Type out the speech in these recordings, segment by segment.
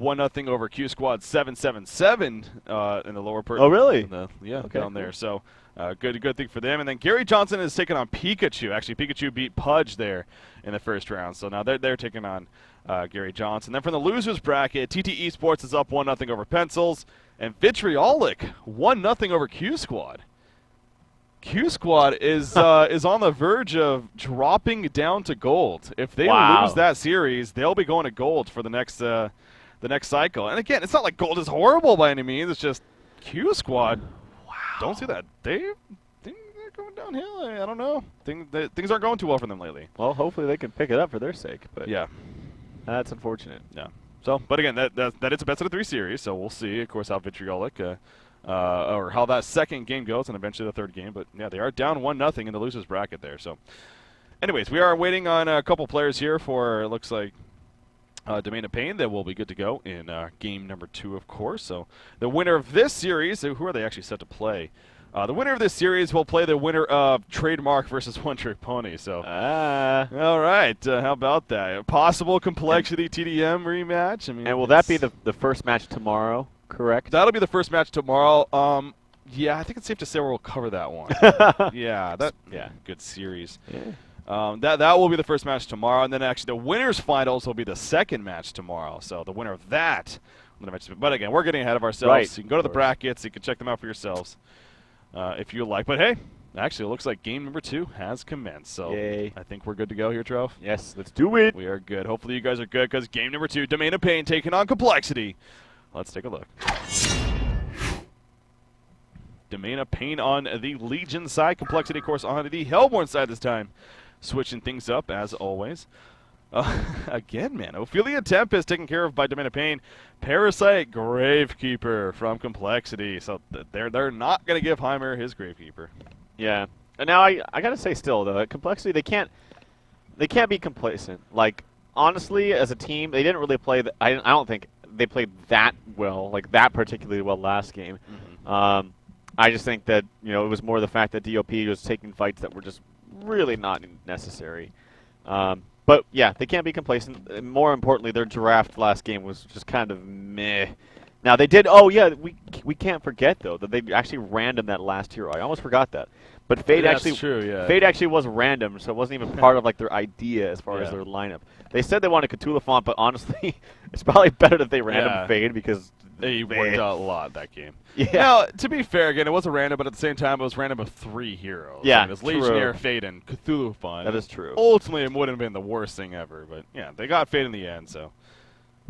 1-0 over Q Squad 777 in the lower part. Oh, really? Yeah, Okay, down there. cool. So good thing for them. And then Gary Johnson is taking on Pikachu. Actually, Pikachu beat Pudge there in the first round. So now they're taking on Gary Johnson. Then from the losers bracket, TT Esports is up 1-0 over Pencils. And Vitriolic 1-0 over Q Squad. Q Squad is on the verge of dropping down to gold. If they lose that series, they'll be going to gold for the next cycle. And again, it's not like gold is horrible by any means. It's just Q Squad. Wow. Don't see that. They're going downhill. I don't know. Things aren't going too well for them lately. Well, hopefully they can pick it up for their sake. But yeah, that's unfortunate. Yeah. So, but again, that is a best of the 3 series. So we'll see, of course, how Vitriolic. Or how that second game goes, and eventually the third game. But yeah, they are down 1-0 in the losers bracket there. So, anyways, we are waiting on a couple players here for, it looks like, Domain of Pain. That will be good to go in game number 2, of course. So the winner of this series, who are they actually set to play? The winner of this series will play the winner of Trademark versus One Trick Pony. So, all right, how about that? A possible Complexity TDM rematch. I mean, and will that be the first match tomorrow? Correct. That'll be the first match tomorrow. Yeah, I think it's safe to say we'll cover that one. Yeah, good series. Yeah. That will be the first match tomorrow, and then actually the winners finals will be the second match tomorrow. So the winner of that. But again, we're getting ahead of ourselves. Right. You can go to the brackets. You can check them out for yourselves if you like. But hey, actually, it looks like game number 2 has commenced. So yay. I think we're good to go here, Trove. Yes, let's do it. We are good. Hopefully you guys are good because game number 2, Domain of Pain taking on Complexity. Let's take a look. Domain of Pain on the Legion side. Complexity, of course, on the Hellborn side this time. Switching things up, as always. Again, man. Ophelia Tempest taken care of by Domain of Pain. Parasite Gravekeeper from Complexity. So they're not going to give Heimer his Gravekeeper. Yeah. And now I got to say still, though, at Complexity, they can't be complacent. Like, honestly, as a team, they didn't really play I don't think they played that well, like that particularly well last game. Mm-hmm. I just think that, it was more the fact that DoP was taking fights that were just really not necessary. But yeah, they can't be complacent. And more importantly, their draft last game was just kind of meh. Now they did. Oh yeah, we can't forget though that they actually random that last hero. I almost forgot that. But Fade actually, true, yeah. Fade actually was random, so it wasn't even part of like their idea as far as their lineup. They said they wanted Cthulhu font, but honestly, it's probably better that they random Fade because they worked out a lot that game. Yeah. Now, to be fair, again, it wasn't random, but at the same time, it was random of 3 heroes. Yeah, it was Legionnaire, Fade, and Cthulhu font. That is true. Ultimately, it wouldn't have been the worst thing ever, but yeah, they got Fade in the end, so.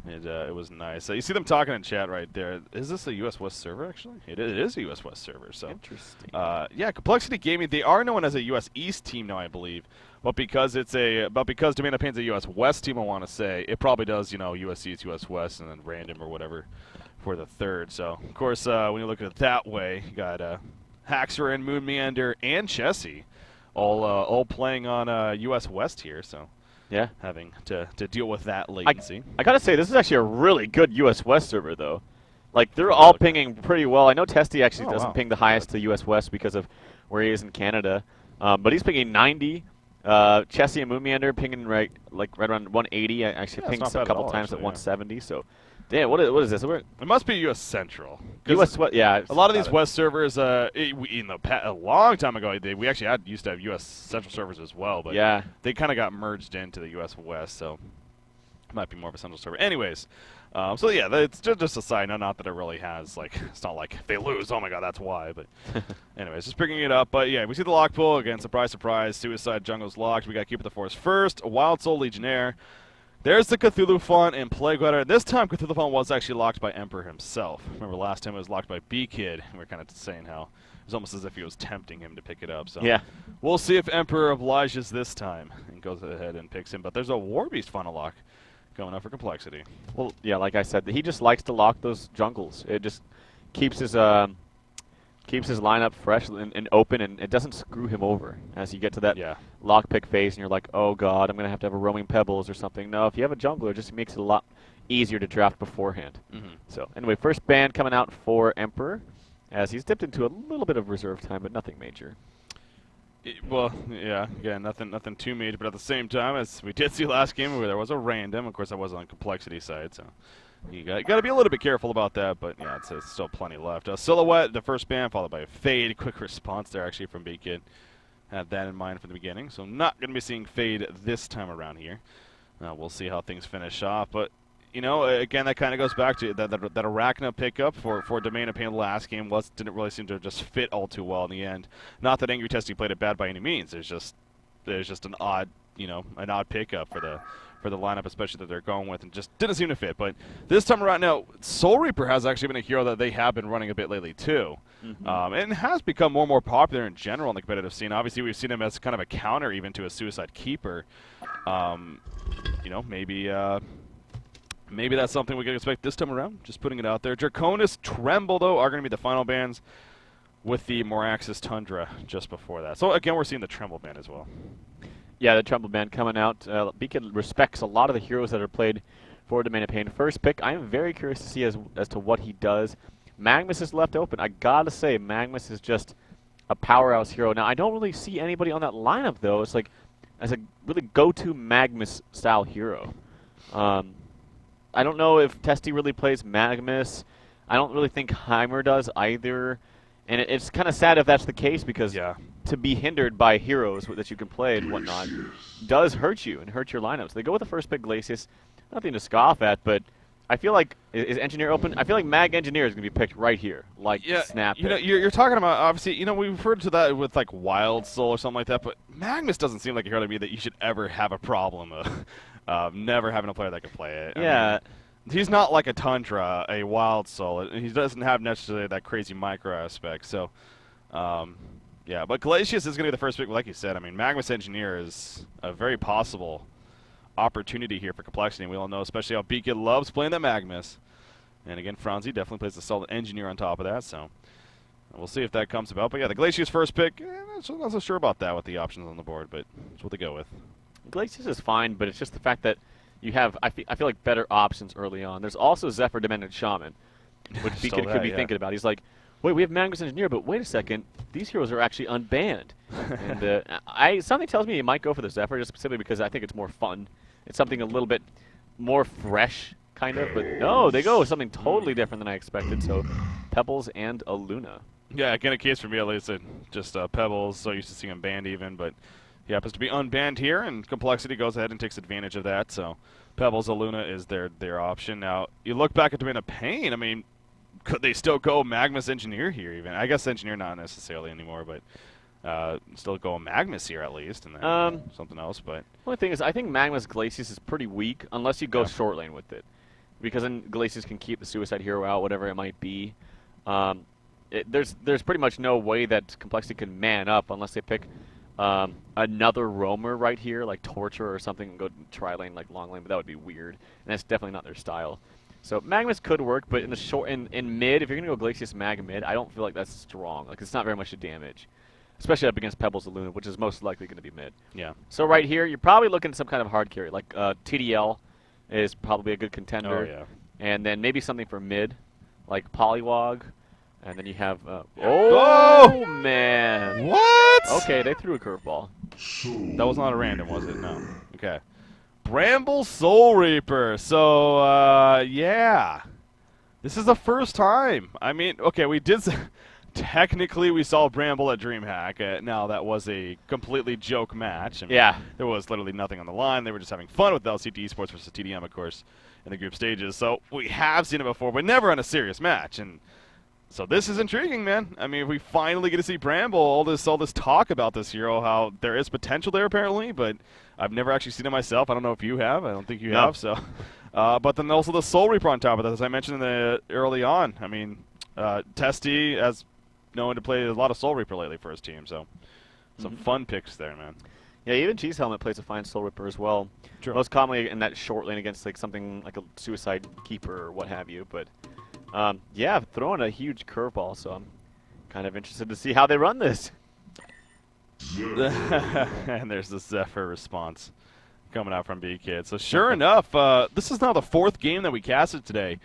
It was nice. You see them talking in chat right there. Is this a US West server, actually? It is a US West server. So interesting. Yeah, Complexity Gaming, they are known as a US East team now, I believe. But because because Domain of Pain's a US West team, I want to say, it probably does, US East, US West, and then random or whatever for the third. So, of course, when you look at it that way, you got Haxer and Moon Meander and Chessie all playing on US West here, so. Yeah, having to deal with that latency. I gotta say, this is actually a really good US West server, though. Like, they're all pinging pretty well. I know Testy actually doesn't ping the highest to US West because of where he is in Canada. But he's pinging 90. Chessie and Moomeander pinging right around 180. I actually pinged a couple times at 170. So, damn, what is this? It must be US Central. US West, yeah. A lot of these West servers, a long time ago, we actually used to have US Central servers as well, but they kind of got merged into the US West, so it might be more of a Central server. Anyways, so yeah, it's just a side note, not that it really has, it's not like if they lose, oh my god, that's why, but anyways, just picking it up. But yeah, we see the lock pool, again, surprise, surprise, Suicide Jungle's locked, we got Keep It the Forest first, Wild Soul Legionnaire. There's the Cthulhu font and Plague Rider. This time, Cthulhu font was actually locked by Emperor himself. Remember, last time it was locked by B-Kid. We were kind of saying how it was almost as if he was tempting him to pick it up. So yeah, we'll see if Emperor obliges this time and goes ahead and picks him. But there's a Warbeast font to lock going up for Complexity. Well, yeah, like I said, he just likes to lock those jungles. It just keeps his lineup fresh and open, and it doesn't screw him over as you get to that lockpick phase, and you're like, oh god, I'm going to have a roaming pebbles or something. No, if you have a jungler, it just makes it a lot easier to draft beforehand. So anyway, first ban coming out for Emperor, as he's dipped into a little bit of reserve time, but nothing major. Well, yeah, again, nothing too major, but at the same time, as we did see last game where there was a random, of course that was on Complexity side, so You got to be a little bit careful about that, but yeah, it's still plenty left. Silhouette, the first ban, followed by a Fade. Quick response there, actually, from B-Kid. Had that in mind from the beginning, so not going to be seeing Fade this time around here. We'll see how things finish off, but you know, again, that kind of goes back to that Arachna pickup for Domain of Pain last game didn't really seem to just fit all too well in the end. Not that Angry Testy played it bad by any means. There's just an odd, an odd pickup for the lineup, especially that they're going with, and just didn't seem to fit. But this time around, now Soul Reaper has actually been a hero that they have been running a bit lately too, and has become more and more popular in general in the competitive scene. Obviously, we've seen him as kind of a counter even to a Suicide Keeper. Maybe that's something we can expect this time around. Just putting it out there. Draconis, Tremble, though, are going to be the final bans with the Moraxis Tundra just before that. So, again, we're seeing the Tremble ban as well. Yeah, the Tremble ban coming out. Beacon respects a lot of the heroes that are played for Domain of Pain. First pick, I am very curious to see as to what he does. Magnus is left open. I got to say, Magnus is just a powerhouse hero. Now, I don't really see anybody on that lineup, though. It's like as a really go-to Magnus-style hero. I don't know if Testy really plays Magnus. I don't really think Heimer does either. And it's kind of sad if that's the case because to be hindered by heroes that you can play and whatnot does hurt you and hurt your lineups. They go with the first pick Glacius. Nothing to scoff at, but I feel like, is Engineer open? I feel like Mag Engineer is going to be picked right here, like Snap. You're talking about, obviously, we referred to that with like Wild Soul or something like that, but Magnus doesn't seem like a hero to me that you should ever have a problem of never having a player that can play it. I mean, he's not like a Tundra, a Wild Soul. He doesn't have necessarily that crazy micro aspect. So, yeah, but Glacius is going to be the first pick, like you said. I mean, Magnus Engineer is a very possible opportunity here for Complexity. We all know, especially how Beacon loves playing that Magnus. And again, Franzi definitely plays a solid Engineer on top of that. So, we'll see if that comes about. But yeah, the Glacius first pick, not so sure about that with the options on the board, but that's what they go with. Glacius is fine, but it's just the fact that you have, I feel like, better options early on. There's also Zephyr Demented Shaman, which Beacon could be thinking about. He's like, wait, we have Magnus Engineer, but wait a second, these heroes are actually unbanned. And something tells me he might go for the Zephyr, just specifically because I think it's more fun. It's something a little bit more fresh, kind of, but no, they go with something totally different than I expected, so Pebbles and a Luna. Yeah, again, a case for me at least, just Pebbles, so used to seeing him banned even, but he happens to be unbanned here, and Complexity goes ahead and takes advantage of that, so Pebbles Aluna is their option. Now, you look back at Domain of Pain, I mean, could they still go Magnus Engineer here even? I guess Engineer not necessarily anymore, but still go Magnus here at least, and then something else. But the only thing is, I think Magnus Glacius is pretty weak unless you go short lane with it, because then Glacius can keep the Suicide Hero out, whatever it might be. There's pretty much no way that Complexity can man up unless they pick another roamer right here, like Torture or something, and go tri-lane, like long lane, but that would be weird, and that's definitely not their style. So Magnus could work, but in the in mid, if you're gonna go Glacius Mag mid, I don't feel like that's strong. Like, it's not very much to damage, especially up against Pebbles of Luna, which is most likely gonna be mid. Yeah. So right here, you're probably looking at some kind of hard carry, like TDL is probably a good contender. Oh yeah. And then maybe something for mid, like Polywog. And then you have, oh man. What? Okay, they threw a curveball. That was not a random, was it? No. Okay. Bramble Soul Reaper. So, yeah. This is the first time. I mean, okay, we did, technically we saw Bramble at DreamHack. Now, that was a completely joke match. I mean, yeah. There was literally nothing on the line. They were just having fun with LCT Esports versus TDM, of course, in the group stages. So, we have seen it before, but never in a serious match. And so this is intriguing, man. I mean, we finally get to see Bramble. All this talk about this hero, how there is potential there apparently, but I've never actually seen it myself. I don't know if you have. I don't think you have. So, but then also the Soul Reaper on top of that, as I mentioned early on. I mean, Testy has known to play a lot of Soul Reaper lately for his team. So, some fun picks there, man. Yeah, even Cheese Helmet plays a fine Soul Reaper as well. True. Most commonly in that short lane against like something like a Suicide Keeper or what have you, but. Yeah, throwing a huge curveball, so I'm kind of interested to see how they run this. And there's the Zephyr response coming out from B-Kid. So sure enough, this is now the fourth game that we casted today.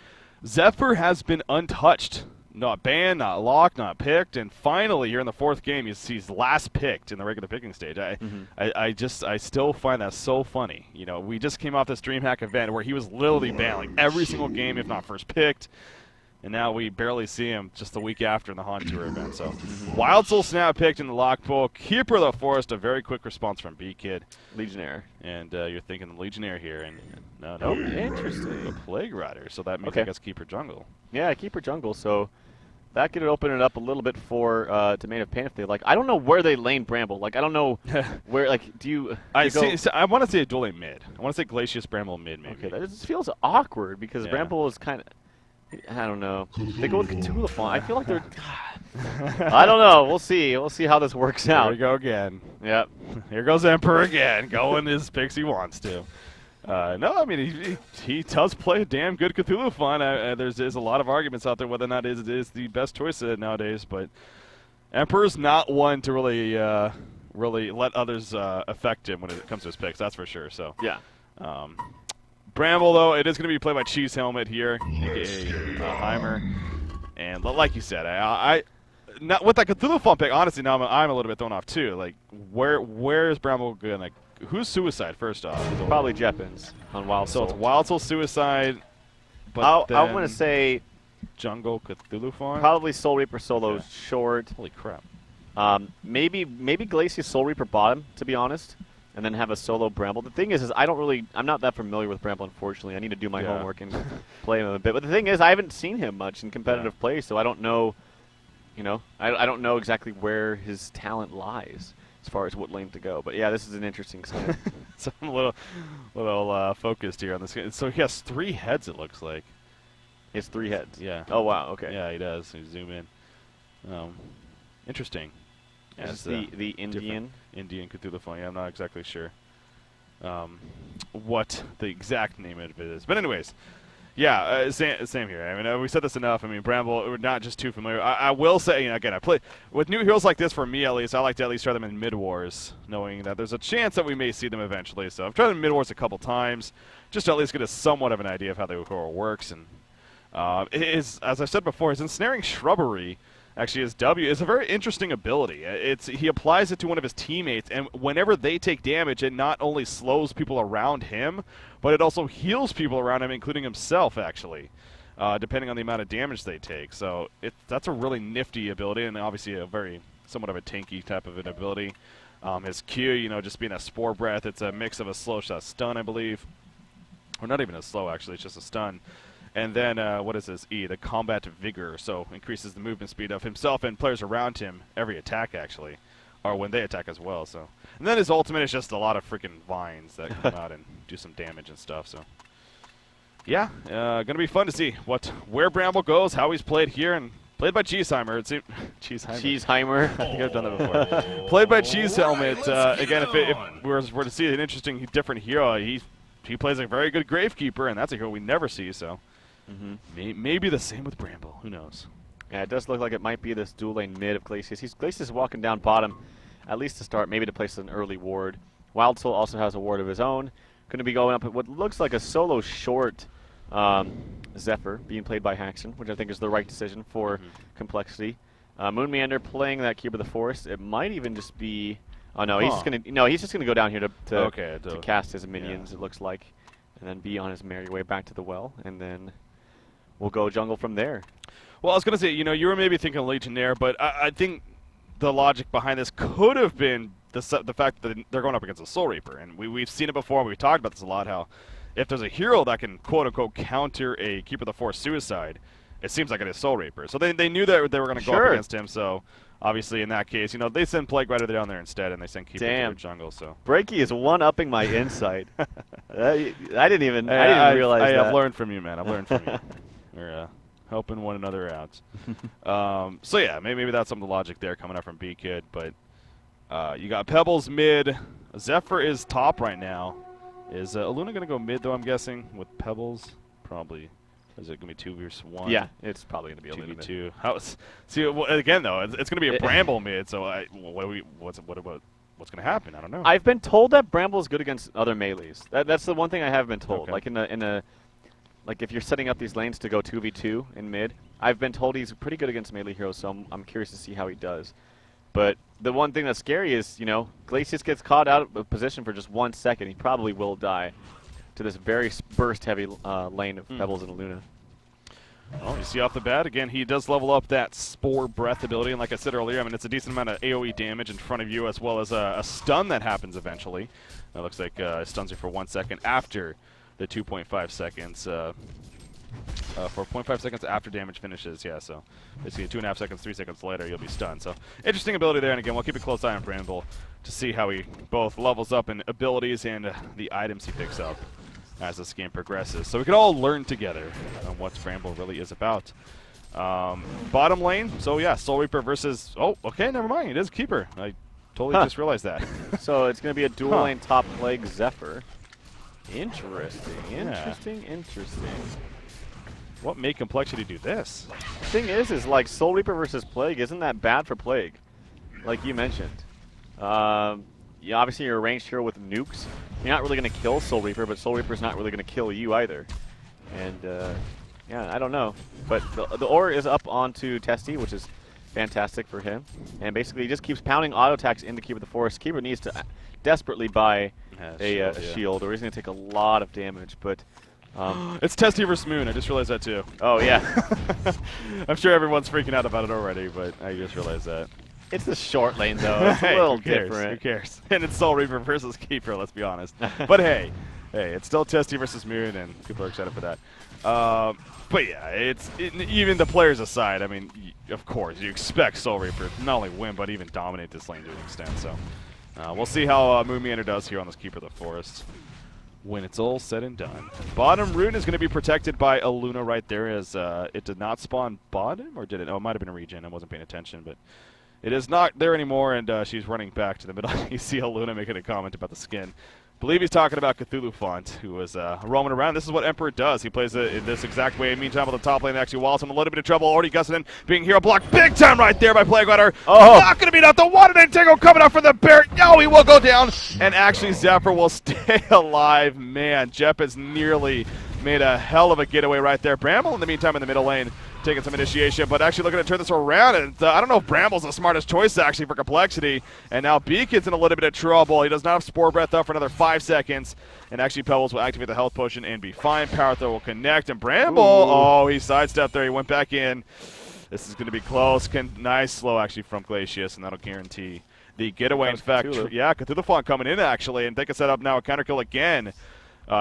Zephyr has been untouched not banned, not locked, not picked, and finally here in the fourth game, he's last picked in the regular picking stage. I still find that so funny. You know, we just came off this DreamHack event where he was literally banned like every single game, if not first picked, and now we barely see him just the week after in the HoN Tour event. So, Wild Soul snap picked in the lock pool. Keeper of the Forest, a very quick response from B-Kid. Legionnaire. And you're thinking the Legionnaire here, and no, interesting. The Plague Rider. So that means I guess Keeper Jungle. Yeah, Keeper Jungle. So that could open it up a little bit for Domain of Pain if they like. I don't know where they lane Bramble. Like I don't know where. Like do you? I want to say a dual lane mid. I want to say Glacius Bramble mid maybe. Okay, that just feels awkward because Bramble is kind of. I don't know. They go with Cthulhu Font. I feel like they're. I don't know. We'll see. We'll see how this works out. Here we go again. Yep. Here goes Emperor again, going his picks he wants to. No, I mean, he does play a damn good Cthulhu Font. There's a lot of arguments out there whether or not it is the best choice nowadays, but Emperor's not one to really let others affect him when it comes to his picks, that's for sure. So yeah. Bramble, though, it is going to be played by Cheese Helmet here, a.k.a. Heimer. And like you said, not with that Cthulhu Font pick, honestly, now I'm a little bit thrown off, too. Like, where is Bramble going? Like, who's Suicide, first off? Probably Jeppins on Wild Soul. So it's Wild Soul Suicide, but I want to say Jungle Cthulhu Font? Probably Soul Reaper solo short. Holy crap. Maybe Glacius Soul Reaper bottom, to be honest. And then have a solo Bramble. The thing is I'm not that familiar with Bramble, unfortunately. I need to do my homework and play him a bit. But the thing is, I haven't seen him much in competitive play, so I don't know, I don't know exactly where his talent lies as far as what lane to go. But yeah, this is an interesting side. So I'm a little focused here on this. So he has 3 heads, it looks like. He has 3 heads? Yeah. Oh, wow, okay. Yeah, he does. You zoom in. Interesting. Yeah, it's the Indian Cthulhu Font. Yeah, I'm not exactly sure what the exact name of it is. But anyways, yeah, same here. I mean, we said this enough. I mean, Bramble, we're not just too familiar. I will say, again, I play with new heroes like this, for me at least, I like to at least try them in mid-wars, knowing that there's a chance that we may see them eventually. So I've tried them in mid-wars a couple times, just to at least get a somewhat of an idea of how the hero works. And as I said before, his Ensnaring Shrubbery, actually, his W is a very interesting ability. He applies it to one of his teammates, and whenever they take damage, it not only slows people around him, but it also heals people around him, including himself, actually, depending on the amount of damage they take. So that's a really nifty ability, and obviously a very somewhat of a tanky type of an ability. His Q, just being a Spore Breath, it's a mix of a slow shot stun, I believe. Or not even a slow, actually, it's just a stun. And then, what is this? E, the Combat Vigor. So increases the movement speed of himself and players around him every attack, actually. Or when they attack as well. So, and then his ultimate is just a lot of freaking vines that come out and do some damage and stuff. So, yeah, going to be fun to see where Bramble goes, how he's played here, and played by Cheeseheimer. Cheeseheimer. I think I've done that before. Played by Cheese Helmet. Again, if we were to see an interesting, different hero, he plays a very good Gravekeeper, and that's a hero we never see, so. Maybe the same with Bramble. Who knows? Yeah, it does look like it might be this dual lane mid of Glacius. Glacius is walking down bottom, at least to start, maybe to place an early ward. Wild Soul also has a ward of his own. Going to be going up at what looks like a solo short Zephyr, being played by Haxon, which I think is the right decision for complexity. Moon Meander playing that Keeper of the Forest. It might even just be. Oh no, he's just gonna go down here to cast his minions. It looks like, and then be on his merry way back to the well, and then. We'll go jungle from there. Well, I was going to say, you were maybe thinking Legionnaire, but I think the logic behind this could have been the fact that they're going up against a Soul Reaper. And we've seen it before, we've talked about this a lot, how if there's a hero that can quote-unquote counter a Keeper of the Forest Suicide, it seems like it is Soul Reaper. So they knew that they were going to go up against him, so obviously in that case, they send Plague Rider down there instead, and they send Keeper to the jungle. So Breaky is one-upping my insight. I didn't even realize that. I've learned from you, man. I've learned from you. We're helping one another out. So yeah, maybe that's some of the logic there coming up from B-Kid. But you got Pebbles mid. Zephyr is top right now. Is Aluna going to go mid, though, I'm guessing, with Pebbles? Probably. Is it going to be 2 versus 1? Yeah, it's probably going to be a 2v2. See, again, though, it's going to be a Bramble mid, so what's going to happen? I don't know. I've been told that Bramble is good against other melees. That's the one thing I have been told. Okay. Like in a like if you're setting up these lanes to go 2v2 in mid, I've been told he's pretty good against melee heroes, so I'm curious to see how he does. But the one thing that's scary is, you know, Glacius gets caught out of position for just 1 second. He probably will die to this very burst-heavy lane of Pebbles and Luna. Well, you see off the bat, again, he does level up that Spore Breath ability, and like I said earlier, I mean, it's a decent amount of AoE damage in front of you, as well as a stun that happens eventually. It looks like it stuns you for 1 second after the 2.5 seconds. For 0.5 seconds after damage finishes, yeah, so basically 2.5 seconds, 3 seconds later, you'll be stunned. So, interesting ability there, and again, we'll keep a close eye on Bramble to see how he both levels up in abilities and the items he picks up as this game progresses. So we can all learn together on what Bramble really is about. Bottom lane, so yeah, Soul Reaper versus, oh, okay, never mind, it is Keeper. I totally just realized that. So it's going to be a dual lane top Plague Zephyr. Interesting, interesting. What made Complexity do this? The thing is like Soul Reaper versus Plague isn't that bad for Plague, like you mentioned. Yeah, obviously you're a ranged hero with nukes. You're not really going to kill Soul Reaper, but Soul Reaper's not really going to kill you either. And yeah, I don't know. But the ore is up onto Testy, which is fantastic for him. And basically he just keeps pounding auto attacks into Keeper the Forest. Keeper needs to desperately buy a shield, or he's going to take a lot of damage. But it's Testy versus Moon. I just realized that too. oh yeah, I'm sure everyone's freaking out about it already, but I just realized that. it's the short lane though. It's a little who cares? different. Who cares? And it's Soul Reaper versus Keeper. Let's be honest. But hey, it's still Testy versus Moon, and people are excited for that. But yeah, even the players aside, I mean, of course, you expect Soul Reaper to not only win, but even dominate this lane to an extent. So we'll see how Moon Meander does here on this Keeper of the Forest when it's all said and done. Bottom rune is going to be protected by a Luna right there, as it did not spawn bottom, or did it? Oh, it might have been a regen. I wasn't paying attention, but it is not there anymore, and she's running back to the middle. You see a Luna making a comment about the skin. I believe he's talking about Cthulhu Font, who was roaming around. This is what Emperor does. He plays it in this exact way. Meantime, on the top lane, actually, Wallace in a little bit of trouble. Already gusting in, being hero blocked big time right there by Plague Rider. Oh. Not going to beat out the one, and then Tango coming up for the Barret. No, he will go down, and actually Zephyr will stay alive. Man, Jep has nearly made a hell of a getaway right there. Bramble, in the meantime, in the middle lane, taking some initiation, but actually looking to turn this around. And I don't know if Bramble's the smartest choice, actually, for Complexity. And now Beacon's in a little bit of trouble. He does not have Spore Breath up for another 5 seconds. And actually, Pebbles will activate the health potion and be fine. Power Throw will connect. And Bramble, oh, he sidestepped there. He went back in. This is going to be close. Nice slow, actually, from Glacius, and that'll guarantee the getaway. In fact, yeah, Cthulhu Font coming in, actually. And they can set up now a counter kill again.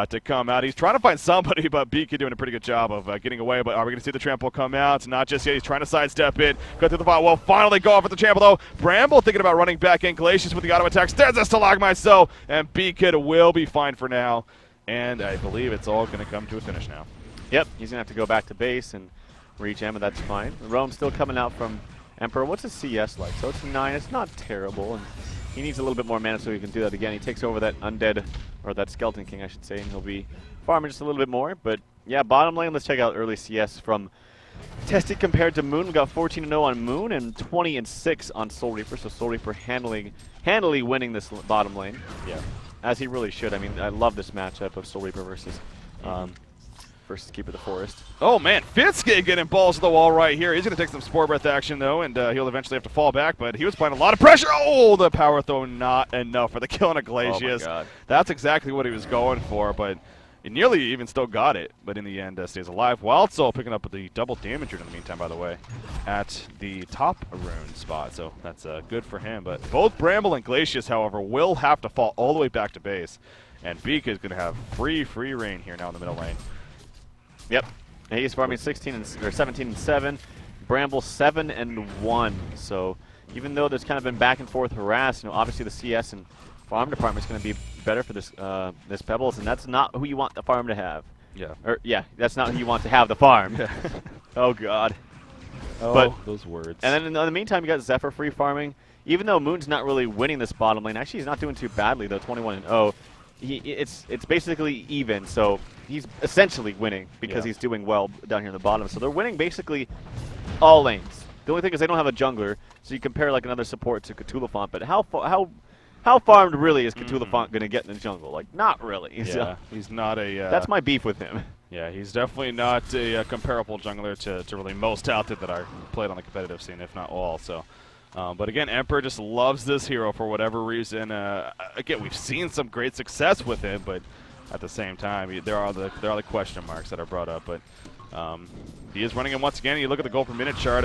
To come out. He's trying to find somebody, but Beacon doing a pretty good job of getting away. But are we going to see the trample come out? Not just yet. He's trying to sidestep it. Go through the bot. Will finally go off with the trample, though. Bramble thinking about running back in. Glacius with the auto attack. There's a stalagmite, so. And Beacon will be fine for now. And I believe it's all going to come to a finish now. Yep, he's going to have to go back to base and regen, but that's fine. Rome's still coming out from Emperor. What's his CS like? So it's 9. It's not terrible. And he needs a little bit more mana so he can do that again. He takes over that undead, or that Skeleton King, I should say, and he'll be farming just a little bit more. But yeah, bottom lane, let's check out early CS from Tested compared to Moon. We got 14-0 on Moon and 20-6 on Soul Reaper. So Soul Reaper handily winning this bottom lane. Yeah, as he really should. I mean, I love this matchup of Soul Reaper versus Keeper of the Forest. Oh man, Fitzke getting balls to the wall right here. He's going to take some Spore Breath action though, and he'll eventually have to fall back, but he was applying a lot of pressure. Oh, the power throw not enough for the kill on a Glacius. Oh my God. That's exactly what he was going for, but he nearly even still got it, but in the end stays alive. Wild Soul picking up the double damage in the meantime, by the way, at the top rune spot, so that's good for him. But both Bramble and Glacius, however, will have to fall all the way back to base, and Beak is going to have free reign here now in the middle lane. Yep, and he's farming 17-7. Bramble 7-1. So even though there's kind of been back and forth harass, you know, obviously the CS and farm department is going to be better for this this Pebbles, and that's not who you want the farm to have. Yeah. Or yeah, that's not who you want to have the farm. Yeah. Oh God. Oh, but those words. And then in the meantime, you got Zephyr free farming. Even though Moon's not really winning this bottom lane, actually he's not doing too badly though. 21-0. It's basically even, so he's essentially winning because he's doing well down here in the bottom. So they're winning basically all lanes. The only thing is they don't have a jungler, so you compare like another support to Cthulhu Font. But how how farmed really is coToLaFont going to get in the jungle? Like, not really. Yeah, So he's not a... that's my beef with him. Yeah, he's definitely not a comparable jungler to really most out there that are played on the competitive scene, if not all. So, but again, Emperor just loves this hero for whatever reason. Again, we've seen some great success with him, but at the same time, there are the question marks that are brought up. But he is running him once again. You look at the gold per minute chart.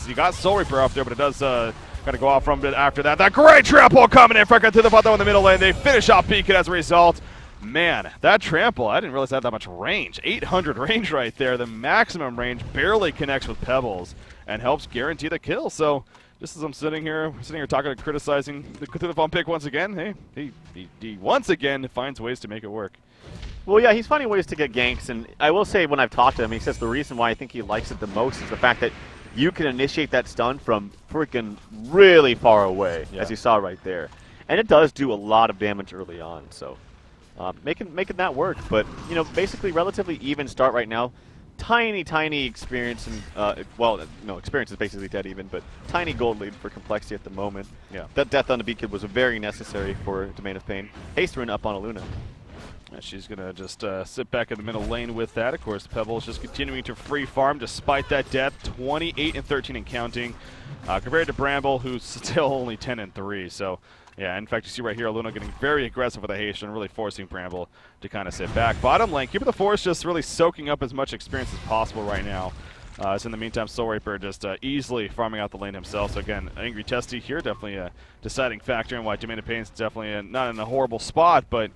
You got Soul Reaper up there, but it does kind of go off from it after that. That great trample coming in for coToLaFont though in the middle lane. They finish off Beacon as a result. Man, that trample, I didn't realize it had that much range. 800 range right there. The maximum range barely connects with Pebbles and helps guarantee the kill. So just as I'm sitting here talking and criticizing the coToLaFont pick once again, hey, he once again finds ways to make it work. Well, yeah, he's finding ways to get ganks, and I will say when I've talked to him, he says the reason why I think he likes it the most is the fact that you can initiate that stun from freaking really far away, as you saw right there. And it does do a lot of damage early on, so making that work. But, you know, basically relatively even start right now. Tiny experience, and well, no, experience is basically dead even, but tiny gold lead for Complexity at the moment. Yeah. That death on the Beacon was very necessary for Domain of Pain. Haste rune up on Aluna. She's going to just sit back in the middle lane with that. Of course, Pebbles just continuing to free farm despite that death. 28 and 13 and counting. Compared to Bramble, who's still only 10 and 3. So, yeah, in fact, you see right here, Aluna getting very aggressive with the haste and really forcing Bramble to kind of sit back. Bottom lane, Keeper of the Forest just really soaking up as much experience as possible right now. So in the meantime, Soul Reaper just easily farming out the lane himself. So again, Angry Testy here, definitely a deciding factor in why Domain of Pain is definitely not in a horrible spot, but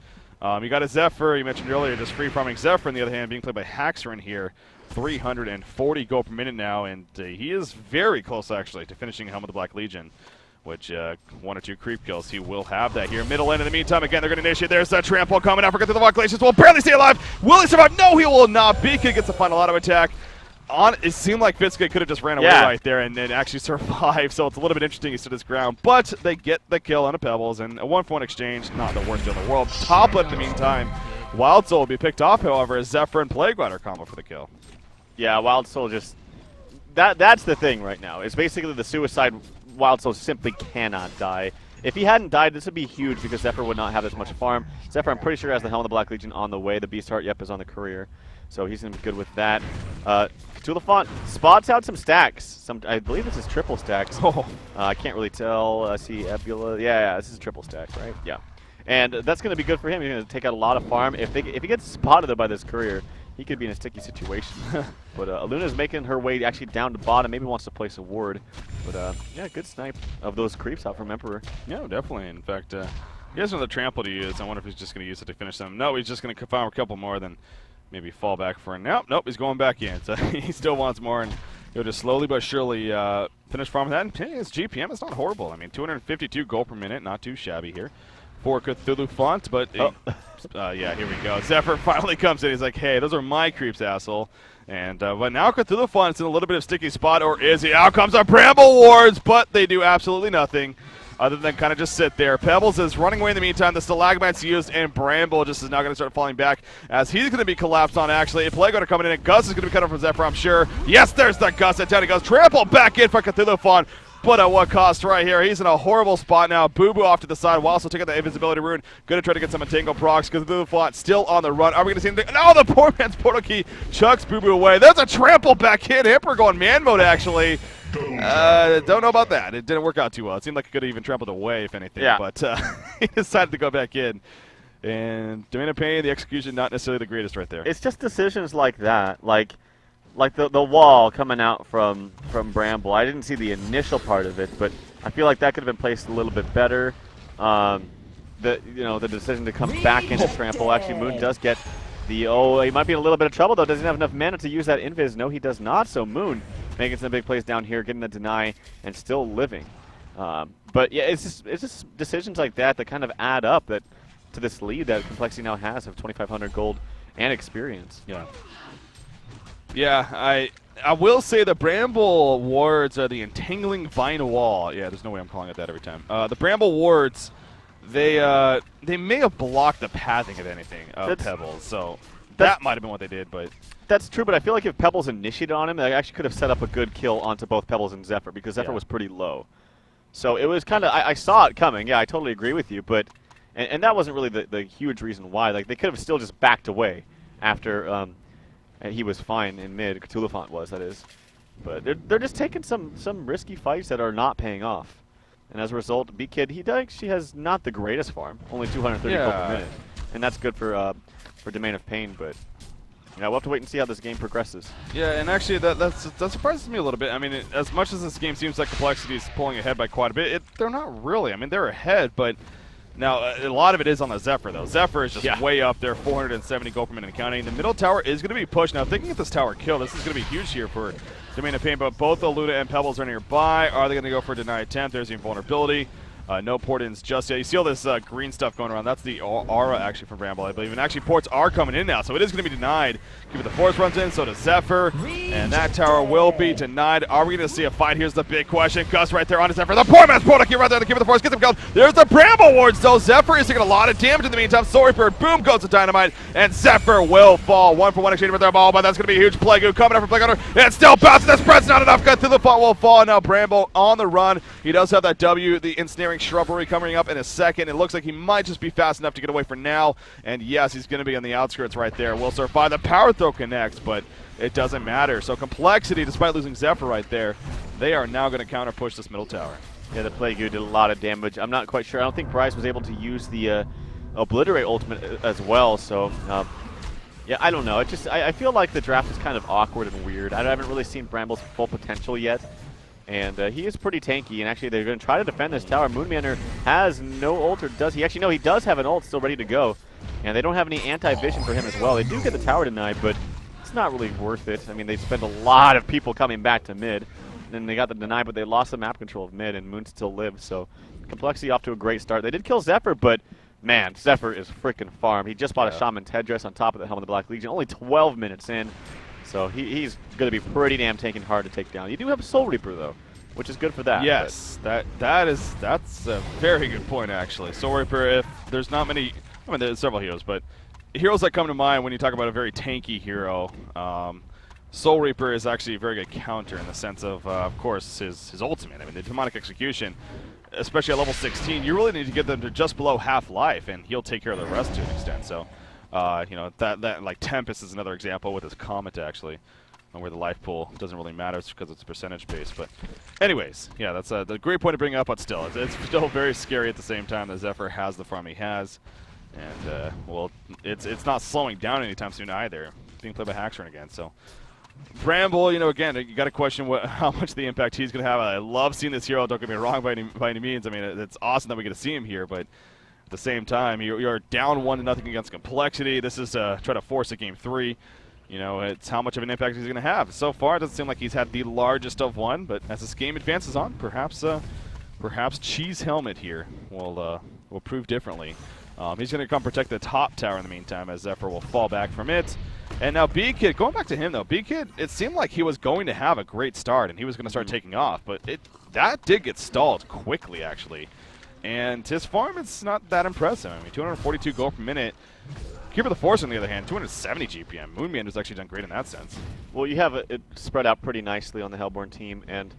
you got a Zephyr, you mentioned earlier, just free farming Zephyr on the other hand, being played by Haxerin here. 340 gold per minute now, and he is very close actually to finishing Helm of the Black Legion, which 1 or 2 creep kills, he will have that here. Middle lane in the meantime, again, they're going to initiate. There's that trample coming out for coToLaFont. Glacius will barely stay alive. Will he survive? No, he will not. Beacon gets the final auto attack. It seemed like Vitsuke could have just ran away right there and actually survived, so it's a little bit interesting he stood his ground. But they get the kill on a Pebbles, and a 1-for-1 exchange, not the worst deal in the world. Top lane in the meantime. Wild Soul will be picked off, however, as Zephyr and Plague Rider combo for the kill. Yeah, Wild Soul just... That's the thing right now. It's basically the suicide. Wild Soul simply cannot die. If he hadn't died, this would be huge because Zephyr would not have as much farm. Zephyr, I'm pretty sure, has the Helm of the Black Legion on the way. The Beast Heart, yep, is on the career. So he's going to be good with that. coToLaFont spots out some stacks. I believe this is triple stacks. I can't really tell. I see Ebula. Yeah, this is triple stacks, right? Yeah. And that's going to be good for him. He's going to take out a lot of farm. If he gets spotted though by this career, he could be in a sticky situation. But Aluna's making her way actually down to bottom. Maybe wants to place a ward. But yeah, good snipe of those creeps out from Emperor. Yeah, definitely. In fact, he has another trample to use. I wonder if he's just going to use it to finish them. No, he's just going to farm a couple more, then maybe fall back for a nope, he's going back in. So he still wants more, and he'll just slowly but surely finish farming that. And his GPM is not horrible. I mean, 252 gold per minute, not too shabby here for coToLaFont. But yeah, here we go. Zephyr finally comes in. He's like, hey, those are my creeps, asshole. And but now coToLaFont's in a little bit of sticky spot, or is he? Out comes our Bramble Wards, but they do absolutely nothing other than kind of just sit there. Pebbles is running away in the meantime. The Stalagmite's used, and Bramble just is now going to start falling back as he's going to be collapsed on, actually. Plague Rider coming in, and Gus is going to be cut off from Zephyr, I'm sure. Yes, there's the Gus. And down he goes. Trample back in for coToLaFont. But at what cost right here? He's in a horrible spot now. Boo Boo off to the side while also taking the invisibility rune. Going to try to get some entangle procs because coToLaFont still on the run. Are we going to see anything? No, the poor man's portal key chucks Boo Boo away. There's a trample back in. Emperor going man mode, actually. Don't know about that. It didn't work out too well. It seemed like it could have even trampled away, if anything. Yeah. But he decided to go back in. And Domain of Pain, the execution, not necessarily the greatest right there. It's just decisions like that. Like the wall coming out from Bramble. I didn't see the initial part of it, but I feel like that could have been placed a little bit better. The decision to come back into trample. Actually, Moon does get the he might be in a little bit of trouble though. Doesn't have enough mana to use that invis. No, he does not. So Moon making some big plays down here, getting the deny, and still living. But yeah, it's just decisions like that that kind of add up to this lead that Complexity now has of 2,500 gold and experience. Yeah. Yeah, I will say the Bramble Wards are the Entangling Vine Wall. Yeah, there's no way I'm calling it that every time. The Bramble Wards, they may have blocked the pathing of anything of Pebbles, so that might have been what they did, but... That's true, but I feel like if Pebbles initiated on him, they actually could have set up a good kill onto both Pebbles and Zephyr, because Zephyr was pretty low. So it was kind of, I saw it coming. Yeah, I totally agree with you. But and that wasn't really the huge reason why. Like, they could have still just backed away after he was fine in mid. Cthulhuphant was, that is. But they're just taking some risky fights that are not paying off. And as a result, B-Kid, he actually has not the greatest farm. Only 230 gold per minute. And that's good for Domain of Pain, but yeah, we'll have to wait and see how this game progresses. Yeah, and actually that surprises me a little bit. I mean, as much as this game seems like Complexity is pulling ahead by quite a bit, they're not really. I mean, they're ahead, but now a lot of it is on the Zephyr, though. Zephyr is just way up there, 470 gold per minute and counting. The middle tower is going to be pushed. Now, if they can get this tower killed, this is going to be huge here for Domain of Pain, but both Aluna and Pebbles are nearby. Are they going to go for deny attempt? There's the invulnerability. No port-ins just yet. You see all this green stuff going around. That's the aura, actually, from Bramble, I believe. And actually, ports are coming in now, so it is going to be denied. Keep it, the Force runs in, so does Zephyr. And that tower will be denied. Are we going to see a fight? Here's the big question. Gus right there on his Zephyr. The poor man's product here right there. The Keep it, the Force gets him killed. There's the Bramble wards, though. Zephyr is taking a lot of damage in the meantime. Soul Reaper, boom, goes the Dynamite. And Zephyr will fall. 1-for-1 exchange with their ball, but that's going to be a huge Plague coming up from Plague Hunter. And still bouncing. The spread's not enough. Cut through the fall, will fall. Now Bramble on the run. He does have that W, the Ensnaring Shrubbery, coming up in a second. It looks like he might just be fast enough to get away for now. And yes, he's going to be on the outskirts right there. Will survive. The power throw connects, but it doesn't matter. So Complexity, despite losing Zephyr right there, they are now going to counter push this middle tower. Yeah, the Plague did a lot of damage. I'm not quite sure. I don't think Bryce was able to use the Obliterate ultimate as well. So yeah, I don't know. It just I feel like the draft is kind of awkward and weird. I haven't really seen Bramble's full potential yet. And he is pretty tanky, and actually they're going to try to defend this tower. Moonmanor has no ult, or does he? Actually, no, he does have an ult still ready to go. And they don't have any anti-vision for him as well. They do get the tower denied, but it's not really worth it. I mean, they spent a lot of people coming back to mid. And they got the deny, but they lost the map control of mid, and Moon still lives. So Complexity off to a great start. They did kill Zephyr, but man, Zephyr is freaking farmed. He just bought a Shaman's headdress on top of the Helm of the Black Legion, only 12 minutes in. So he's going to be pretty damn hard to take down. You do have a Soul Reaper, though, which is good for that. Yes, that's a very good point, actually. Soul Reaper, if there's not many, I mean, there's several heroes, but heroes that come to mind when you talk about a very tanky hero, Soul Reaper is actually a very good counter in the sense of course, his ultimate. I mean, the Demonic Execution, especially at level 16, you really need to get them to just below half life, and he'll take care of the rest to an extent. So, you know, that like Tempest is another example with his Comet, actually, where the life pool doesn't really matter because it's percentage based. But anyways, yeah, that's a great point to bring up, but still, it's still very scary at the same time that Zephyr has the farm he has. And, well, it's not slowing down anytime soon either. It's being played by Haxorn again, so. Bramble, you know, again, you got to question how much the impact he's going to have. I love seeing this hero, don't get me wrong by any means. I mean, it's awesome that we get to see him here, but at the same time, you're down 1-0 against Complexity. This is try to force a game 3. You know, it's how much of an impact he's going to have. So far, it doesn't seem like he's had the largest of one, but as this game advances on, perhaps Cheese Helmet here will prove differently. He's going to come protect the top tower in the meantime, as Zephyr will fall back from it. And now B-Kid, going back to him though, B-Kid, it seemed like he was going to have a great start and he was going to start taking off, but that did get stalled quickly, actually. And his farm, it's not that impressive. I mean, 242 gold per minute. Keeper the Force, on the other hand, 270 GPM. Moonmander's actually done great in that sense. Well, you have it spread out pretty nicely on the Hellborn team, and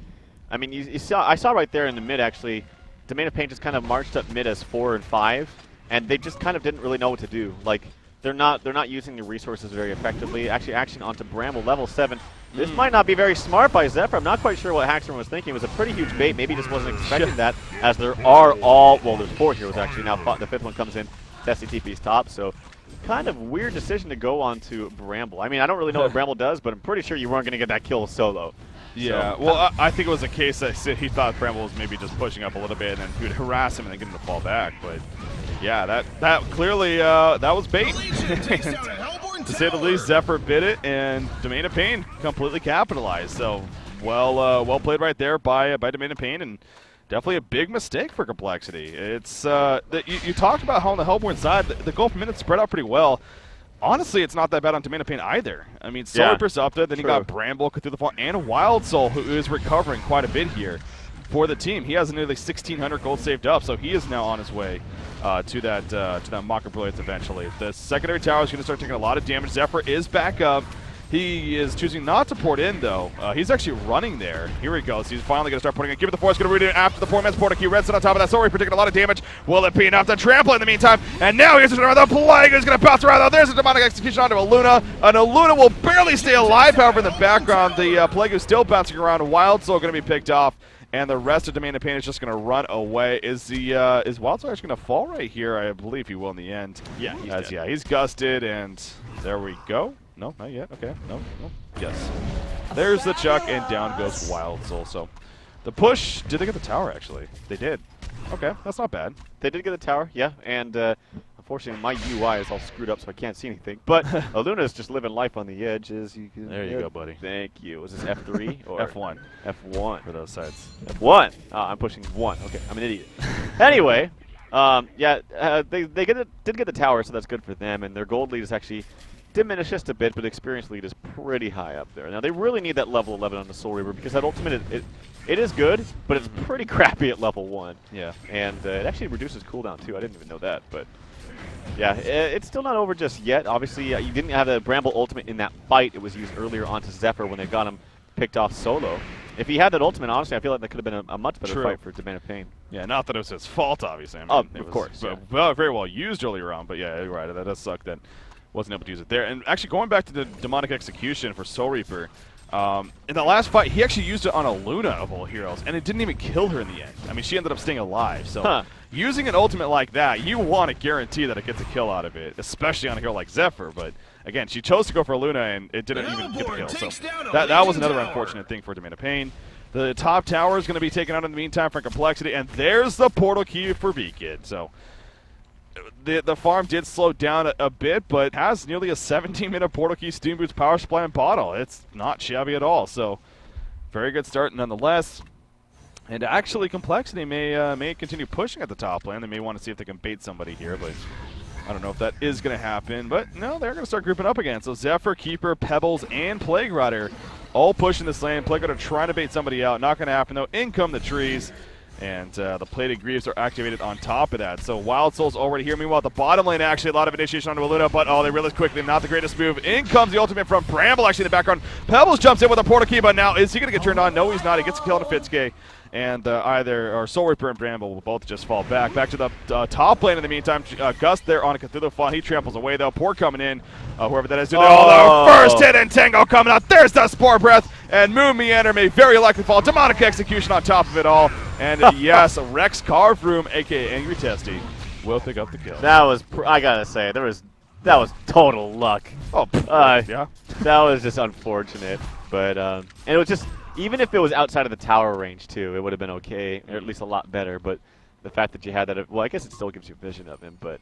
I mean, I saw right there in the mid, actually, Domain of Pain just kind of marched up mid as 4 and 5, and they just kind of didn't really know what to do. Like, they're not using the resources very effectively. Actually, action onto Bramble, level 7. This might not be very smart by Zephyr. I'm not quite sure what Haxorn was thinking. It was a pretty huge bait. Maybe he just wasn't expecting that, as there are there's 4 heroes actually now. The 5th one comes in, SCTP's top, so kind of weird decision to go on to Bramble. I mean, I don't really know what Bramble does, but I'm pretty sure you weren't going to get that kill solo. Yeah, so, well, I think it was a case that he thought Bramble was maybe just pushing up a little bit, and then he would harass him and then get him to fall back. But yeah, that clearly that was bait. To say the least, Zephyr bit it, and Domain of Pain completely capitalized. So well played right there by Domain of Pain, and definitely a big mistake for Complexity. It's you talked about how on the Hellborn side the gold per minute spread out pretty well. Honestly, it's not that bad on Domain of Pain either. I mean, Soul Reaper's up there, then you got Bramble, Cthulhu, and Wild Soul, who is recovering quite a bit here for the team. He has nearly 1,600 gold saved up, so he is now on his way to that Mocker Brilliance eventually. The secondary tower is going to start taking a lot of damage. Zephyr is back up. He is choosing not to port in, though. He's actually running there. Here he goes. He's finally going to start porting in. Give it the force. Going to read it after the 4-man's portal key. Redstone on top of that. Sorry, taking a lot of damage. Will it be enough to trample in the meantime? And now here's the Plague who's going to bounce around. There's a demonic execution onto Aluna. And Aluna will barely stay alive, however, in the background. The Plague is still bouncing around. Wild Soul going to be picked off. And the rest of Domain of Pain is just going to run away. Is Wild Soul actually going to fall right here? I believe he will in the end. Yeah, he's gusted, and there we go. No, not yet. Okay, no. Yes. There's the chuck, and down goes Wild Soul. So the push, did they get the tower, actually? They did. Okay, that's not bad. They did get the tower, yeah. And unfortunately, my UI is all screwed up, so I can't see anything. But Aluna's just living life on the edges. There you go, buddy. Thank you. Was this F3 or F1? F1 for those sides. F1. I'm pushing 1. Okay, I'm an idiot. Anyway, they did get the tower, so that's good for them. And their gold lead is actually diminished just a bit, but the experience lead is pretty high up there. Now they really need that level 11 on the Soul Reaper because that ultimate it is good, but it's pretty crappy at level 1. Yeah. And it actually reduces cooldown too. I didn't even know that, but yeah, it's still not over just yet. Obviously, you didn't have the Bramble ultimate in that fight. It was used earlier onto Zephyr when they got him picked off solo. If he had that ultimate, honestly, I feel like that could have been a much better fight for Domain of Pain. Yeah, not that it was his fault, obviously. I mean, of course. Well, very well used earlier on, but yeah, you're right. That does suck that wasn't able to use it there. And actually, going back to the demonic execution for Soul Reaper, in the last fight, he actually used it on Aluna of all heroes, and it didn't even kill her in the end. I mean, she ended up staying alive. So using an ultimate like that, you want to guarantee that it gets a kill out of it, especially on a hero like Zephyr. But again, she chose to go for Aluna, and it didn't even get the kill. So that was another unfortunate thing for Domain of Pain. The top tower is going to be taken out in the meantime for Complexity, and there's the portal key for Beacon. So the farm did slow down a bit, but has nearly a 17-minute portal key, Steam Boots, power supply, and bottle. It's not shabby at all. So very good start nonetheless. And actually, Complexity may continue pushing at the top lane. They may want to see if they can bait somebody here, but I don't know if that is going to happen. But no, they're going to start grouping up again. So Zephyr, Keeper, Pebbles, and Plague Rider all pushing this lane. Plague Rider trying to bait somebody out. Not going to happen, though. In come the trees. And the Plated Greaves are activated on top of that. So Wild Soul's already here. Meanwhile, at the bottom lane, actually, a lot of initiation onto Aluna, but they realize quickly, not the greatest move. In comes the ultimate from Bramble, actually, in the background. Pebbles jumps in with a portal key, but now is he going to get turned on? No, he's not. He gets killed on Fitsuke. And Soul Reaper and Bramble will both just fall back. Back to the top lane in the meantime. Gust there on a Cthulhu Fawn. He tramples away, though. Port coming in. Whoever that is. The first hit and Tango coming out. There's the Spore Breath. And Moon Meander may very likely fall. Demonic Execution on top of it all. And yes, Rex Carve Room, a.k.a. Angry Testy, will pick up the kill. That was, I got to say, that was total luck. Yeah. That was just unfortunate. But, and it was just, even if it was outside of the tower range, too, it would have been okay, or at least a lot better. But the fact that you had that, well, I guess it still gives you vision of him. But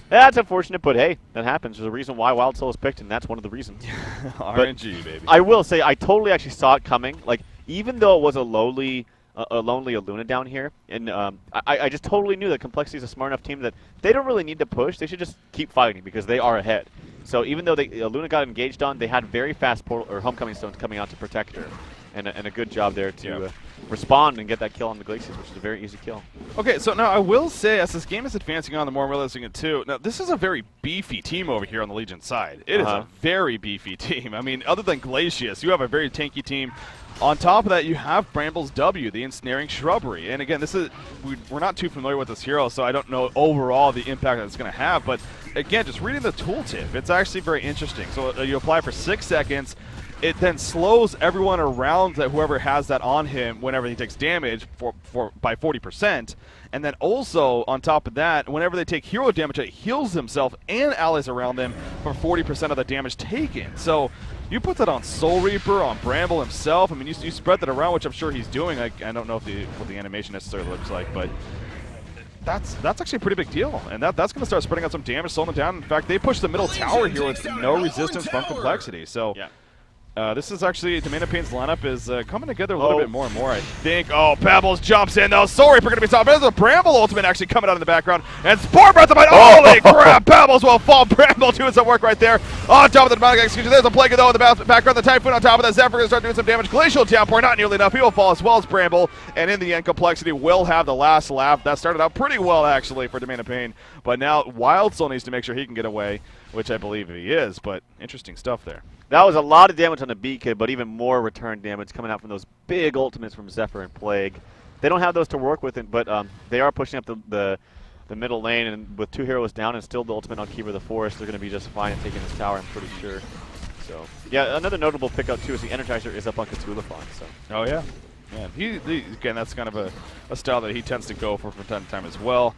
that's unfortunate, but hey, that happens. There's a reason why Wild Soul is picked, and that's one of the reasons. RNG, baby. I will say, I totally actually saw it coming. Like, even though it was a lonely Aluna down here, and I just totally knew that Complexity is a smart enough team that they don't really need to push. They should just keep fighting because they are ahead. So even though Aluna got engaged on, they had very fast Homecoming Stones coming out to protect her. And a good job there to respond and get that kill on the Glaciers, which is a very easy kill. Okay, so now I will say, as this game is advancing on, the more I'm realizing it too, now this is a very beefy team over here on the Legion side. It is a very beefy team. I mean, other than Glacius, you have a very tanky team. On top of that, you have Bramble's W, the Ensnaring Shrubbery. And again, we're not too familiar with this hero, so I don't know overall the impact that it's going to have. But again, just reading the tooltip, it's actually very interesting. So you apply for 6 seconds. It then slows everyone around whoever has that on him whenever he takes damage by 40%. And then also, on top of that, whenever they take hero damage, it heals himself and allies around them for 40% of the damage taken. So you put that on Soul Reaper, on Bramble himself. I mean, you spread that around, which I'm sure he's doing. I don't know what the animation necessarily looks like, but that's actually a pretty big deal. And that's going to start spreading out some damage, slowing them down. In fact, they push the middle tower here with no resistance from Complexity. So this is actually, Domain of Pain's lineup is coming together a little bit more and more, I think. Oh, Pebbles jumps in, though. Soul Reaper going to be stopped. There's a Bramble ultimate actually coming out in the background. And Spore Breath of Might. Holy crap! Pebbles will fall. Bramble doing some work right there. On top of the Demonic Execution. There's a Plague, though, in the background. The Typhoon on top of that. Zephyr going to start doing some damage. Glacial Downpour, not nearly enough. He will fall as well as Bramble. And in the end, Complexity will have the last laugh. That started out pretty well, actually, for Domain of Pain. But now Wild Soul needs to make sure he can get away, which I believe he is. But interesting stuff there. That was a lot of damage on the B kid, but even more return damage coming out from those big ultimates from Zephyr and Plague. They don't have those to work with, but they are pushing up the middle lane, and with 2 heroes down and still the ultimate on Keeper of the Forest, they're going to be just fine at taking this tower, I'm pretty sure. So, yeah, another notable pickup, too, is the Energizer is up on coToLa. So. Oh, yeah. Man, again, that's kind of a style that he tends to go for from time to time as well.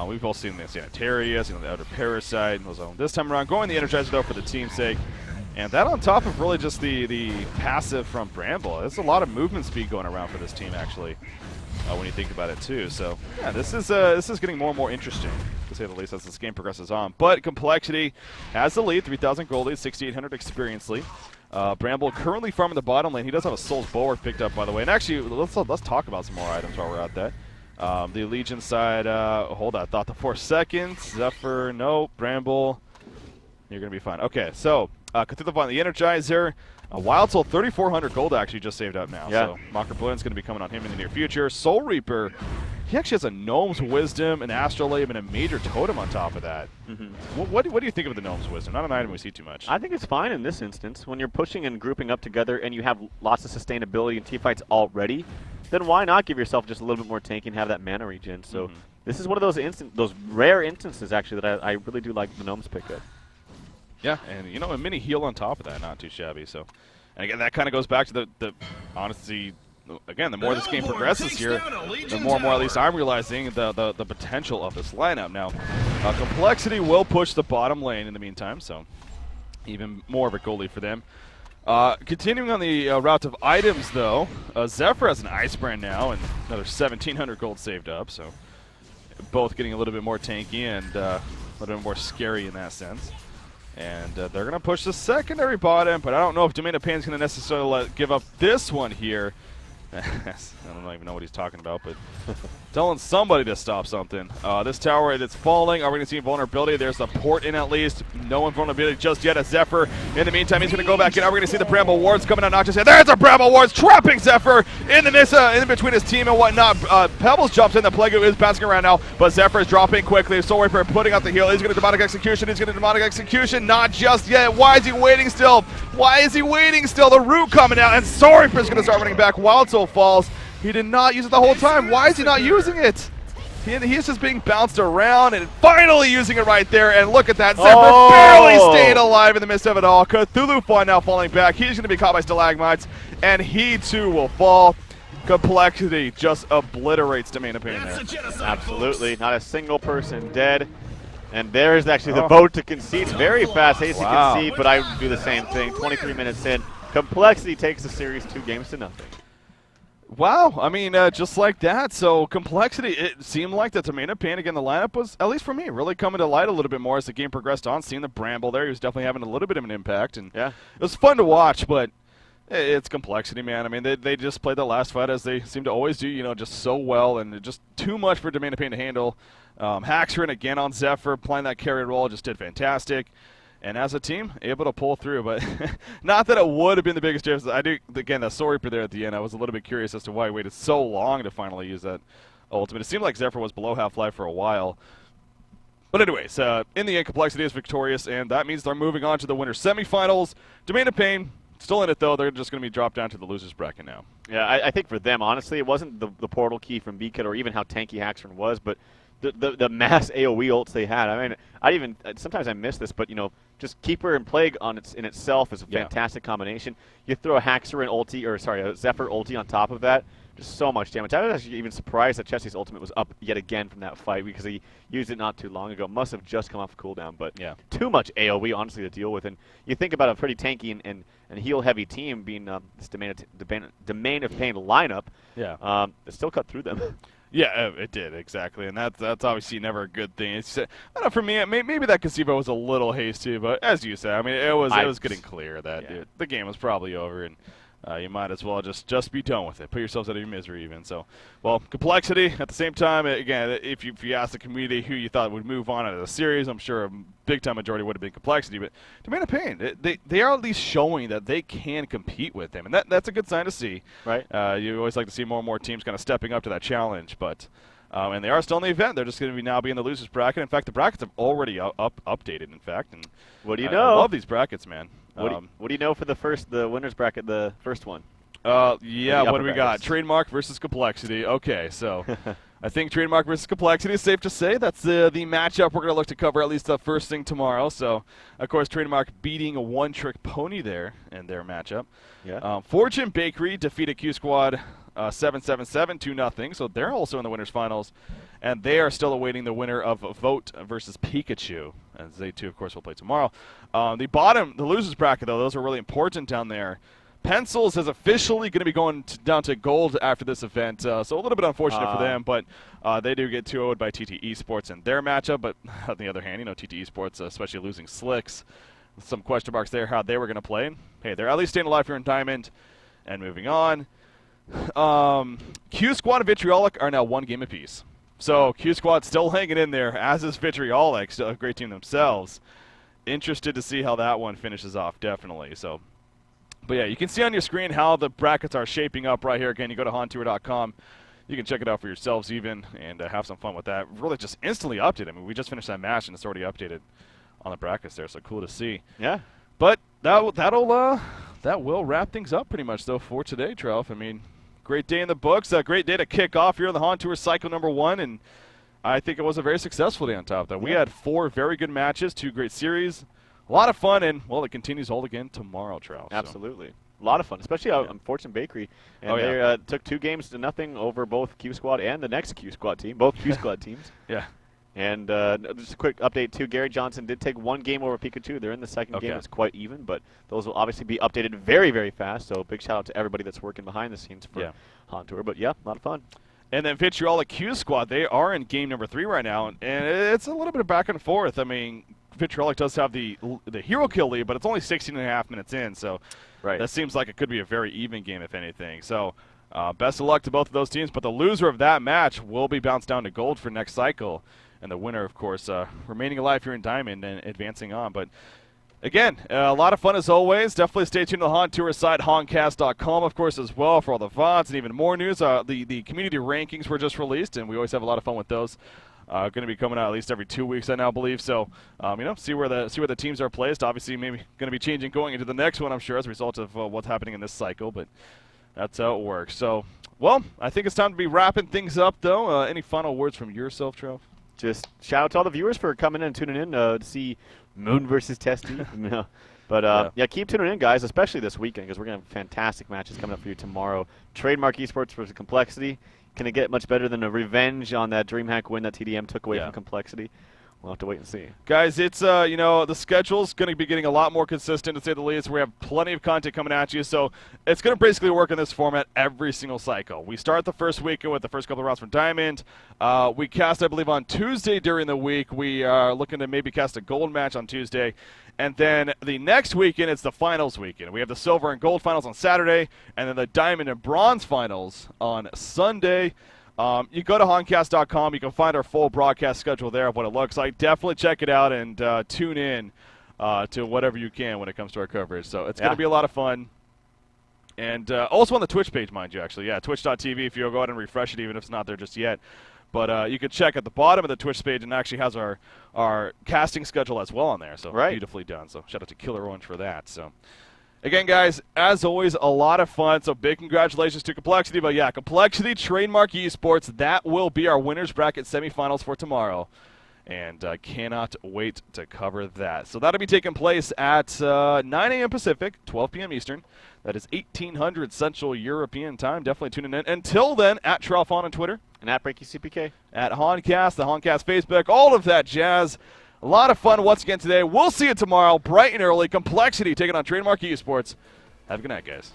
We've all seen the Sanitarius, the Outer Parasite, and this time around going the Energizer, though, for the team's sake. And that on top of really just the passive from Bramble. There's a lot of movement speed going around for this team, actually, when you think about it, too. So, yeah, this is getting more and more interesting, to say the least, as this game progresses on. But Complexity has the lead, 3,000 gold lead, 6,800 experience lead. Bramble currently farming the bottom lane. He does have a Soul's Bulwark picked up, by the way. And actually, let's talk about some more items while we're at that. The Legion side, hold on, thought the 4 seconds. Zephyr, no. Bramble, you're going to be fine. Okay, so Cthulhu on the Energizer. Wild Soul, 3,400 gold actually just saved up now. Yeah. So Mocker Balloon's going to be coming on him in the near future. Soul Reaper, he actually has a Gnome's Wisdom, an Astrolabe, and a Major Totem on top of that. What do you think of the Gnome's Wisdom? Not an item we see too much. I think it's fine in this instance. When you're pushing and grouping up together and you have lots of sustainability in teamfights already, then why not give yourself just a little bit more tank and have that mana regen? So this is one of those rare instances, actually, that I really do like the Gnome's pickup. Yeah, and a mini heal on top of that, not too shabby. So, and again, that kind of goes back to the honesty. Again, the more this game progresses here, the more and more, at least I'm realizing, the potential of this lineup. Now, Complexity will push the bottom lane in the meantime, so even more of a goal lead for them. Continuing on the route of items, though, Zephyr has an Ice Brand now and another 1,700 gold saved up, so both getting a little bit more tanky and a little bit more scary in that sense. And they're going to push the secondary bottom, but I don't know if Domain of Pain's going to necessarily give up this one here. I don't even know what he's talking about, but telling somebody to stop something. This tower, it's falling. Are we going to see vulnerability? There's the port in at least. No vulnerability just yet as Zephyr. In the meantime, he's going to go back in. Are we going to see the Bramble Wards coming out? Not just yet. There's a Bramble Wards trapping Zephyr in the miss, in between his team and whatnot. Pebbles jumps in. The Plague is bouncing around now, but Zephyr is dropping quickly. Soul Reaper putting out the heal. He's going to Demonic Execution. He's going to Demonic Execution. Not just yet. Why is he waiting still? Why is he waiting still? The root coming out, and Soul Reaper is going to start running back. Wild Soul falls. He did not use it the whole time. Why is he not using it? He's just being bounced around and finally using it right there. And look at that. Zephyr barely stayed alive in the midst of it all. Cthulhu Fawn now falling back. He's going to be caught by Stalagmites, and he too will fall. Complexity just obliterates Domain of Pain there. Absolutely. Not a single person dead. And there's actually the vote to concede. Very fast hasty concede, but I would do the same thing. 23 minutes in. Complexity takes the series 2-0. Wow, I mean, just like that. So Complexity, it seemed like that Domain of Pain, again, the lineup was, at least for me, really coming to light a little bit more as the game progressed on. Seeing the Bramble there, he was definitely having a little bit of an impact. And yeah, it was fun to watch, but it's Complexity, man. I mean, they just played the last fight as they seem to always do, just so well, and just too much for Domain of Pain to handle. Haxrin again on Zephyr, playing that carry role, just did fantastic. And as a team, able to pull through, but not that it would have been the biggest difference. I do, again, that Soul Reaper there at the end, I was a little bit curious as to why he waited so long to finally use that ultimate. It seemed like Zephyr was below half-life for a while. But anyways, in the end, Complexity is victorious, and that means they're moving on to the winter semifinals. Domain of Pain, still in it, though. They're just going to be dropped down to the losers bracket now. Yeah, I think for them, honestly, it wasn't the portal key from BKit or even how tanky Haxrin was, but the mass AoE ults they had. I mean, sometimes I miss this, but just Keeper and Plague in itself is a fantastic combination. You throw a Haxrin ulti, a Zephyr ulti on top of that, just so much damage. I was actually even surprised that Chessie's ultimate was up yet again from that fight because he used it not too long ago. Must have just come off cooldown, but too much AoE honestly to deal with. And you think about a pretty tanky and heal-heavy team being this Domain of Pain lineup. It still cut through them. Yeah, it did, exactly, and that's obviously never a good thing. It's, I don't know, for me, maybe that Gazebo was a little hasty, but as you said, I mean, it was getting clear that the game was probably over, and you might as well just be done with it. Put yourselves out of your misery even. So, well, Complexity, at the same time, again, if you asked the community who you thought would move on out of the series, I'm sure a big-time majority would have been Complexity, but Domain of Pain, they are at least showing that they can compete with them, and that's a good sign to see. Right. You always like to see more and more teams kind of stepping up to that challenge, but and they are still in the event. They're just going to now be in the losers bracket. In fact, the brackets have already updated, in fact. And what do you know? I love these brackets, man. What do you know for the winners bracket, the first one? Yeah, what do we got? Trademark versus Complexity. Okay, so I think Trademark versus Complexity is safe to say. That's the matchup we're going to look to cover at least the first thing tomorrow. So, of course, Trademark beating a one-trick pony there in their matchup. Yeah. Fortune Bakery defeated Q Squad 7-7-7, 2-0. So they're also in the winners finals. And they are still awaiting the winner of Vote versus Pikachu, as they too, of course, will play tomorrow. The losers bracket, though, those are really important down there. Pencils is officially going to be going down to gold after this event, so a little bit unfortunate for them, but they do get 2-0'd by TT Esports in their matchup. But on the other hand, TT Esports, especially losing Slicks, some question marks there how they were going to play. Hey, they're at least staying alive here in Diamond. And moving on, Q Squad and Vitriolic are now one game apiece. So Q Squad still hanging in there, as is Vitriolic, still a great team themselves. Interested to see how that one finishes off, definitely. So. But yeah, you can see on your screen how the brackets are shaping up right here. Again, you go to HoNTour.com. You can check it out for yourselves even and have some fun with that. Really just instantly updated. I mean, we just finished that match and it's already updated on the brackets there, so cool to see. Yeah. But that will wrap things up pretty much, though, for today, Trev. I mean, great day in the books. A great day to kick off here on the HoN Tour Cycle #1, and I think it was a very successful day on top of that. We had 4 very good matches, 2 great series. A lot of fun, and, well, it continues all again tomorrow, Trout. Absolutely. A lot of fun, especially on Fortune Bakery. And they took 2 games to nothing over both Q Squad and the next Q Squad team, both Q Squad teams. Yeah. And just a quick update, too. Gary Johnson did take 1 game over Pikachu. They're in the second game. It's quite even, but those will obviously be updated very, very fast. So big shout-out to everybody that's working behind the scenes for HoN Tour. But, yeah, a lot of fun. And then Vitriolic Q Squad, they are in game number 3 right now, and it's a little bit of back and forth. I mean, Vitriolic does have the hero kill lead, but it's only 16.5 minutes in, so that seems like it could be a very even game, if anything. So best of luck to both of those teams, but the loser of that match will be bounced down to gold for next cycle, and the winner, of course, remaining alive here in Diamond and advancing on. But again, a lot of fun as always. Definitely stay tuned to the HoN Tour site, honcast.com, of course, as well, for all the VODs and even more news. The community rankings were just released, and we always have a lot of fun with those. Going to be coming out at least every 2 weeks, I now believe. So, see where the teams are placed. Obviously, maybe going to be changing going into the next one, I'm sure, as a result of what's happening in this cycle. But that's how it works. So, well, I think it's time to be wrapping things up, though. Any final words from yourself, Trev? Just shout out to all the viewers for coming in and tuning in to see Moon versus Testy. But, keep tuning in, guys, especially this weekend, because we're going to have fantastic matches coming up for you tomorrow. Trademark Esports versus Complexity. Can it get much better than a revenge on that DreamHack win that TDM took away from Complexity? We'll have to wait and see. Guys, it's, the schedule's going to be getting a lot more consistent, to say the least. We have plenty of content coming at you, so it's going to basically work in this format every single cycle. We start the first weekend with the first couple of rounds from Diamond. We cast, I believe, on Tuesday during the week. We are looking to maybe cast a gold match on Tuesday. And then the next weekend, it's the finals weekend. We have the silver and gold finals on Saturday, and then the diamond and bronze finals on Sunday. You go to honcast.com. You can find our full broadcast schedule there of what it looks like. Definitely check it out and tune in to whatever you can when it comes to our coverage. So it's going to be a lot of fun. And also on the Twitch page, mind you, actually. Yeah, twitch.tv if you'll go ahead and refresh it, even if it's not there just yet. But you can check at the bottom of the Twitch page, and it actually has our casting schedule as well on there. So beautifully done. So shout out to Killer Orange for that. So again, guys, as always, a lot of fun. So big congratulations to Complexity. But yeah, Complexity, Trademark Esports, that will be our winners bracket semifinals for tomorrow. And cannot wait to cover that. So that'll be taking place at 9 a.m. Pacific, 12 p.m. Eastern. That is 1800 Central European time. Definitely tuning in. Until then, at Trelfon on Twitter. And at BreakyCPK. At HoNcast, the HoNcast Facebook, all of that jazz. A lot of fun once again today. We'll see you tomorrow, bright and early. Complexity taking on Trademark Esports. Have a good night, guys.